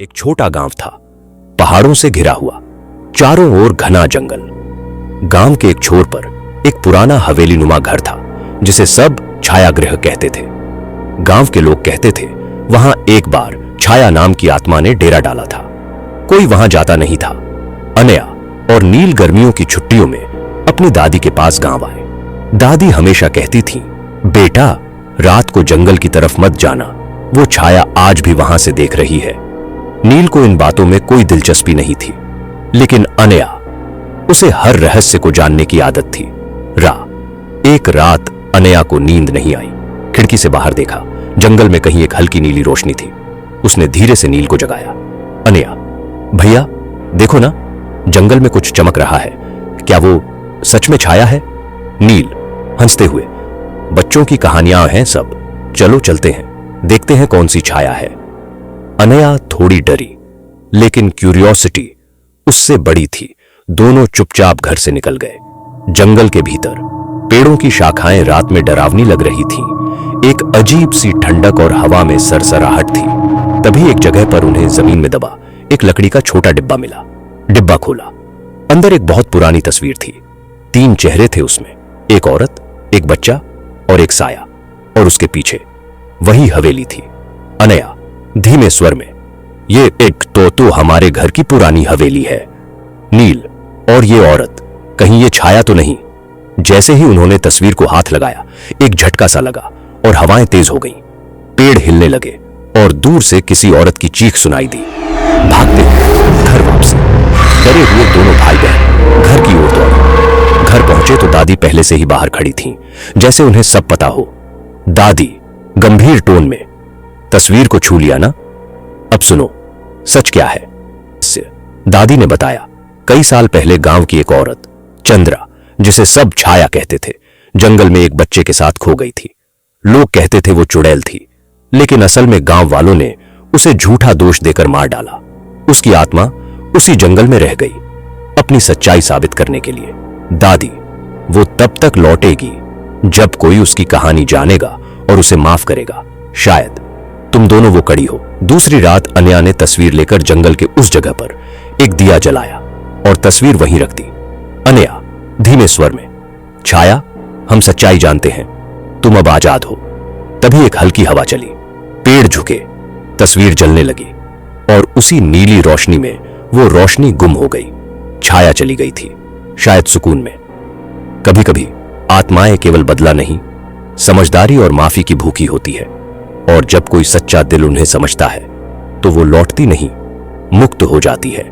एक छोटा गांव था, पहाड़ों से घिरा हुआ, चारों ओर घना जंगल। गांव के एक छोर पर एक पुराना हवेली नुमा घर था जिसे सब छायागृह कहते थे। गांव के लोग कहते थे वहां एक बार छाया नाम की आत्मा ने डेरा डाला था। कोई वहां जाता नहीं था। अनया और नील गर्मियों की छुट्टियों में अपनी दादी के पास गांव आए। दादी हमेशा कहती थी, बेटा रात को जंगल की तरफ मत जाना, वो छाया आज भी वहां से देख रही है। नील को इन बातों में कोई दिलचस्पी नहीं थी, लेकिन अनया, उसे हर रहस्य को जानने की आदत थी। एक रात अनया को नींद नहीं आई। खिड़की से बाहर देखा, जंगल में कहीं एक हल्की नीली रोशनी थी। उसने धीरे से नील को जगाया। अनया, भैया देखो ना, जंगल में कुछ चमक रहा है, क्या वो सच में छाया है? नील हंसते हुए, बच्चों की कहानियां हैं सब, चलो चलते हैं, देखते हैं कौन सी छाया है। अनया थोड़ी डरी, लेकिन क्यूरियोसिटी उससे बड़ी थी। दोनों चुपचाप घर से निकल गए। जंगल के भीतर पेड़ों की शाखाएं रात में डरावनी लग रही थीं। एक अजीब सी ठंडक और हवा में सरसराहट थी। तभी एक जगह पर उन्हें जमीन में दबा एक लकड़ी का छोटा डिब्बा मिला। डिब्बा खोला, अंदर एक बहुत पुरानी तस्वीर थी। 3 चेहरे थे उसमें, एक औरत, एक बच्चा और एक साया, और उसके पीछे वही हवेली थी। अनया धीमे स्वर में, ये एक तो हमारे घर की पुरानी हवेली है। नील, और ये औरत, कहीं ये छाया तो नहीं? जैसे ही उन्होंने तस्वीर को हाथ लगाया, एक झटका सा लगा और हवाएं तेज हो गईं। पेड़ हिलने लगे और दूर से किसी औरत की चीख सुनाई दी। भागते हुए घर वापसी, डरे हुए दोनों भाई बहन घर की ओर दौड़े। घर पहुंचे तो दादी पहले से ही बाहर खड़ी थीं, जैसे उन्हें सब पता हो। दादी गंभीर टोन में, तस्वीर को छू लिया ना? अब सुनो, सच क्या है? दादी ने बताया, कई साल पहले गांव की एक औरत, चंद्रा, जिसे सब छाया कहते थे, जंगल में एक बच्चे के साथ खो गई थी। लोग कहते थे वो चुड़ैल थी, लेकिन असल में गांव वालों ने उसे झूठा दोष देकर मार डाला। उसकी आत्मा उसी जंगल में रह गई, अपनी सच्चाई साबित करने के लिए। दादी, वो तब तक लौटेगी जब कोई उसकी कहानी जानेगा और उसे माफ करेगा। शायद तुम दोनों वो कड़ी हो। दूसरी रात अनया ने तस्वीर लेकर जंगल के उस जगह पर एक दिया जलाया और तस्वीर वहीं रख दी। अनया धीमे स्वर में, छाया, हम सच्चाई जानते हैं, तुम अब आजाद हो। तभी एक हल्की हवा चली, पेड़ झुके, तस्वीर जलने लगी और उसी नीली रोशनी में वो रोशनी गुम हो गई। छाया चली गई थी, शायद सुकून में। कभी कभी आत्माएं केवल बदला नहीं, समझदारी और माफी की भूखी होती है, और जब कोई सच्चा दिल उन्हें समझता है तो वो लौटती नहीं, मुक्त हो जाती है।